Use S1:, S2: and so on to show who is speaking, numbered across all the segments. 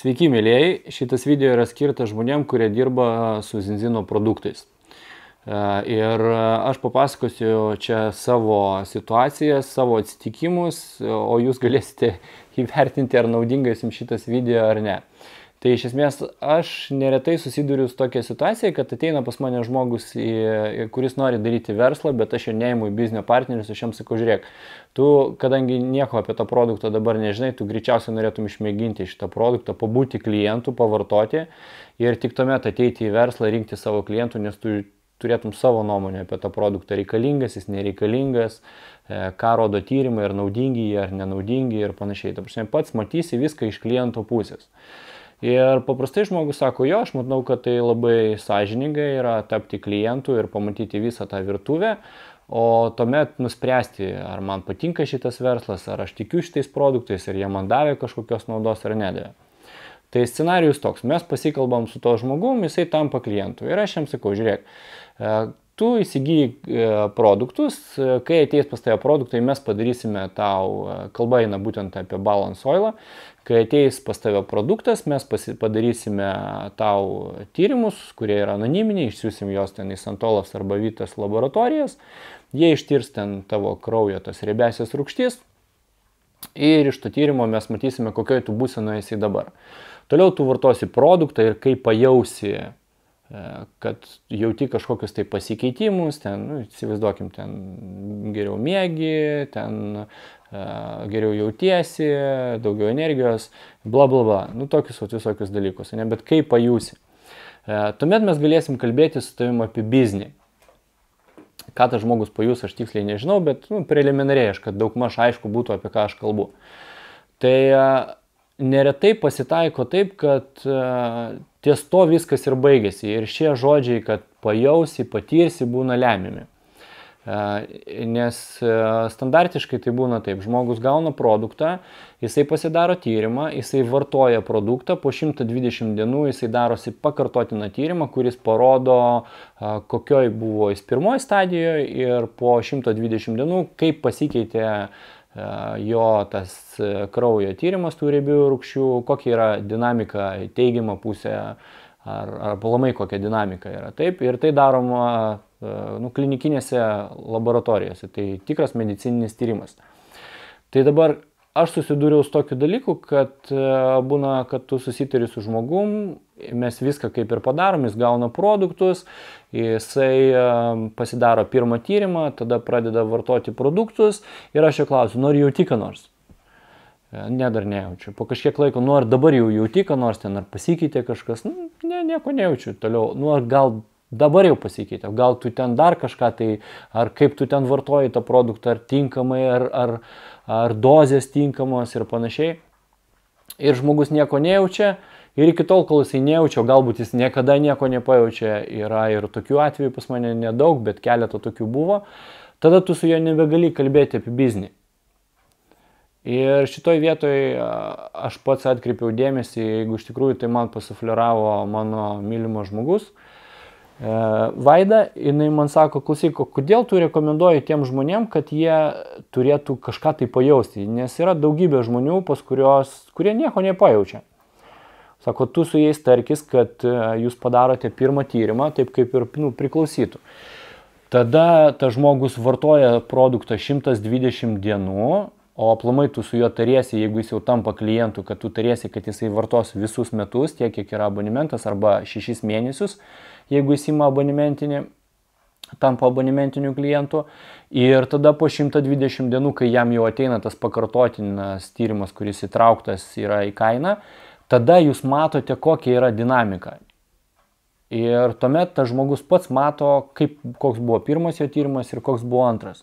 S1: Sveiki, mėlyjei. Šitas video yra skirtas žmonėm, kurie dirba su Zinzino produktais. Ir aš papasakosiu čia savo situacijas, savo atsitikimus, o jūs galėsite įvertinti, ar naudingas jums šitas video ar ne. Tai iš esmės aš neretai susiduriu su tokia situacija, kad ateina pas mane žmogus, kuris nori daryti verslą, bet aš jo neimu į biznio partnerius, aš jam sakau, žiūrėk, tu, kadangi nieko apie tą produktą dabar nežinai, tu greičiausiai norėtum išmėginti šitą produktą, pabūti klientų, pavartoti ir tik tuomet ateiti į verslą, rinkti savo klientų, nes tu turėtum savo nuomonę apie tą produktą, reikalingas, jis nereikalingas, ką rodo tyrimai, ar naudingi jie, ar nenaudingi ir panašiai. Ta prasme, pats matysi viską iš kliento pusės. Ir paprastai žmogus sako, jo, aš manau, kad tai labai sąžiningai yra tapti klientu ir pamatyti visą tą virtuvę, o tuomet nuspręsti, ar man patinka šitas verslas, ar aš tikiu šitais produktais, ar jie man davė kažkokios naudos ar nedavė. Tai scenarijus toks, mes pasikalbam su to žmogum, jisai tampa klientu ir aš jam sakau, žiūrėk, tu įsigyji produktus, kai ateis pas tave produktai, mes padarysime tau, kalba eina būtent apie balance oilą, kai ateis pas tave produktas, mes padarysime tau tyrimus, kurie yra anoniminiai, išsiųsim jos ten į Santolos arba Vytas laboratorijas, jie ištirs ten tavo kraujo tas riebiąsias rūgštis ir iš to tyrimo mes matysime, kokioje tu būsenoje esi dabar. Toliau tu vartosi produktą ir kai pajausi, kad jauti kažkokius tai pasikeitimus, ten, įsivaizduokim, ten geriau miegi, ten geriau jautiesi, daugiau energijos, bla bla bla, tokius visokius dalykus, ne, bet kai pajusi. Tuomet mes galėsim kalbėti su tavim apie biznį. Ką tas žmogus pajus, aš tiksliai nežinau, bet preliminariai, kad daugmaž aišku būtų, apie ką aš kalbu. Tai neretai pasitaiko taip, kad ties to viskas ir baigėsi. Ir šie žodžiai, kad pajausi, patirsi, būna lemiami. Nes standartiškai tai būna taip, žmogus gauna produktą, jisai pasidaro tyrimą, jisai vartoja produktą, po 120 dienų jisai darosi pakartotiną tyrimą, kuris parodo, kokioj buvo jis pirmoji stadijoje ir po 120 dienų, kaip pasikeitė jo tas kraujo tyrimas tų riebiųjų rūgščių, kokia yra dinamika, teigiama pusė ar aplamai kokia dinamika yra. Taip, ir tai daroma klinikinėse laboratorijose, tai tikras medicininis tyrimas. Tai dabar aš susidūriau su tokiu dalyku, kad būna, kad tu susitari su žmogum, mes viską kaip ir padarom, jis gauna produktus, jisai pasidaro pirmą tyrimą, tada pradeda vartoti produktus ir aš jo klausiu, nori jauti ką nors? Ne, dar nejaučiu. Po kažkiek laiko, ar dabar jau jauti ką nors ten, ar pasikeitė kažkas? Ne, nieko nejaučiu. Toliau, ar gal dabar jau pasikeitė, gal tu ten dar kažką tai, ar kaip tu ten vartoji tą produktą, ar tinkamai, ar dozės tinkamos ir panašiai. Ir žmogus nieko nejaučia ir iki tol, kol jisai nejaučia, galbūt jis niekada nieko nepajaučia, yra ir tokių atvejų pas mane nedaug, bet keletą tokių buvo, tada tu su juo nebegali kalbėti apie biznį. Ir šitoj vietoj aš pats atkreipiau dėmesį, jeigu iš tikrųjų tai man pasufleravo mano mylimas žmogus, Vaida, jinai man sako, klausyk, kodėl tu rekomenduoji tiem žmonėm, kad jie turėtų kažką tai pajausti, nes yra daugybė žmonių, kurie nieko nepajaučia. Sako, tu su jais tarkis, kad jūs padarote pirmą tyrimą, taip kaip ir priklausytų. Tada tas žmogus vartoja produktą 120 dienų, o aplamai tu su juo tariesi, jeigu jis jau tampa klientu, kad tu tariesi, kad jisai vartos visus metus, tiek kiek yra abonementas, arba 6 mėnesius, jeigu jis ima abonementinį, tampa abonementiniu klientu. Ir tada po 120 dienų, kai jam jau ateina tas pakartotinas tyrimas, kuris įtrauktas yra į kainą, tada jūs matote, kokia yra dinamika. Ir tuomet tas žmogus pats mato, koks buvo pirmas jo tyrimas ir koks buvo antras.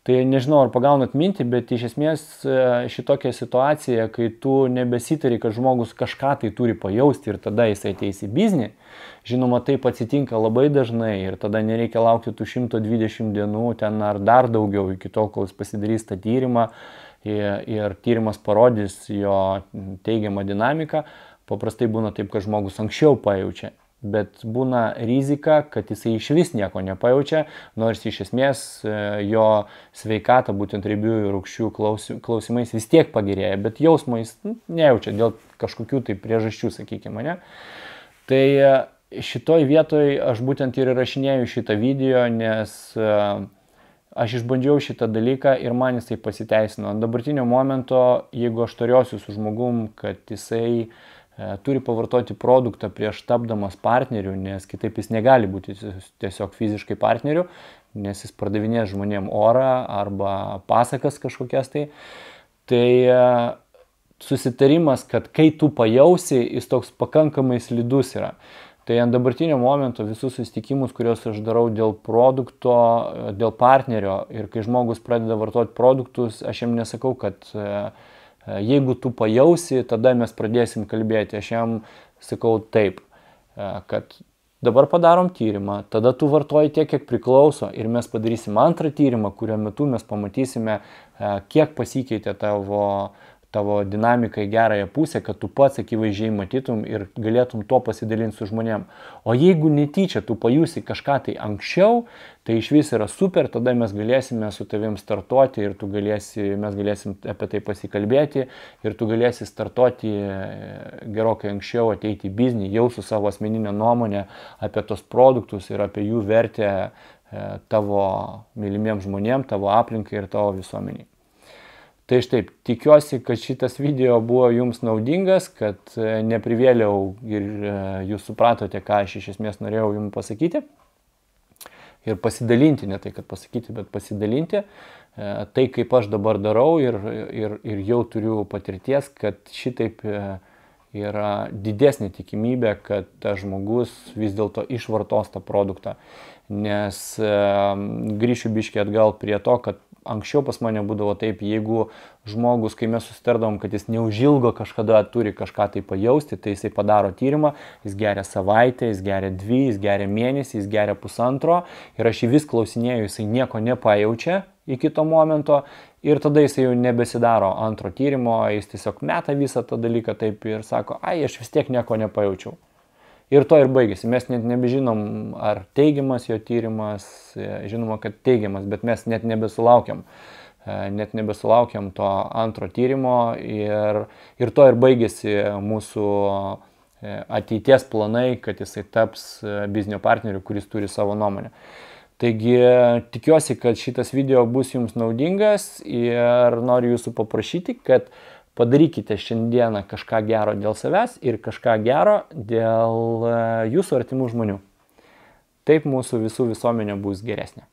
S1: Tai nežinau, ar pagaunat mintį, bet iš esmės šitokia situacija, kai tu nebesitari, kad žmogus kažką tai turi pajausti ir tada jisai ateis į biznį, žinoma, taip atsitinka labai dažnai ir tada nereikia laukti tų 120 dienų ten ar dar daugiau iki tol, kol jis pasidarys tą tyrimą ir tyrimas parodys jo teigiamą dinamiką. Paprastai būna taip, kad žmogus anksčiau pajaučia. bet būna rizika, kad jisai iš vis nieko nepajaučia, nors iš esmės jo sveikata būtent riebiųjų rūgščių klausimais vis tiek pagerėja, bet jausmo jis nejaučia dėl kažkokių tai priežasčių, sakykime, ne? Tai šitoj vietoj aš būtent ir įrašinėjau šitą video, nes aš išbandžiau šitą dalyką ir man jisai pasiteisino. Ant dabartinio momento, jeigu aš tariuosi su žmogum, kad jisai turi pavartoti produktą prieš tapdamas partneriu, nes kitaip jis negali būti tiesiog fiziškai partneriu, nes jis pardavinės žmonėm orą arba pasakas kažkokias tai susitarimas, kad kai tu pajausi, jis toks pakankamai slidus yra. Tai ant dabartinio momento visus susitikimus, kuriuos aš darau dėl produkto, dėl partnerio ir kai žmogus pradeda vartoti produktus, aš jam nesakau, kad jeigu tu pajausi, tada mes pradėsim kalbėti. Aš jam sakau taip, kad dabar padarom tyrimą, tada tu vartoji tiek, kiek priklauso ir mes padarysim antrą tyrimą, kurio metu mes pamatysime, kiek pasikeitė tavo dinamika į gerąją pusę, kad tu pats akivaizdžiai matytum ir galėtum to pasidalinti su žmonėm. O jeigu netyčia tu pajusi kažką tai anksčiau, tai iš vis yra super, tada mes galėsime su tavim startuoti ir mes galėsim apie tai pasikalbėti ir tu galėsi startuoti gerokai anksčiau, ateiti į biznį, jau su savo asmeninė nuomonė apie tos produktus ir apie jų vertę tavo mylimiems žmonėm, tavo aplinkai ir tavo visuomeniai. Tai štai, tikiuosi, kad šitas video buvo jums naudingas, kad neprivėliau ir jūs supratote, ką aš iš esmės norėjau jums pasakyti. Ir pasidalinti, ne tai, kad pasakyti, bet pasidalinti. Tai, kaip aš dabar darau ir jau turiu patirties, kad šitaip yra didesnė tikimybė, kad tas žmogus vis dėlto išvartos tą produktą. Nes grįšiu biškį atgal prie to, kad anksčiau pas mane būdavo taip, jeigu žmogus, kai mes susitardavom, kad jis neužilgo kažkada turi kažką tai pajausti, tai jisai padaro tyrimą, jis geria savaitę, jis geria 2, jis geria mėnesį, jis geria 1,5 ir aš jį vis klausinėjau, jisai nieko nepajaučia iki to momento ir tada jisai jau nebesidaro antro tyrimo, jis tiesiog meta visą tą dalyką taip ir sako, aš vis tiek nieko nepajaučiau. Ir to ir baigėsi. Mes net nebežinom, ar teigiamas jo tyrimas, žinoma, kad teigiamas, bet mes net nebesulaukiam to antro tyrimo ir to ir baigėsi mūsų ateities planai, kad jisai taps biznio partneriu, kuris turi savo nuomonę. Taigi tikiuosi, kad šitas video bus jums naudingas ir noriu jūsų paprašyti, kad padarykite šiandieną kažką gero dėl savęs ir kažką gero dėl jūsų artimų žmonių. Taip mūsų visų visuomenė bus geresnė.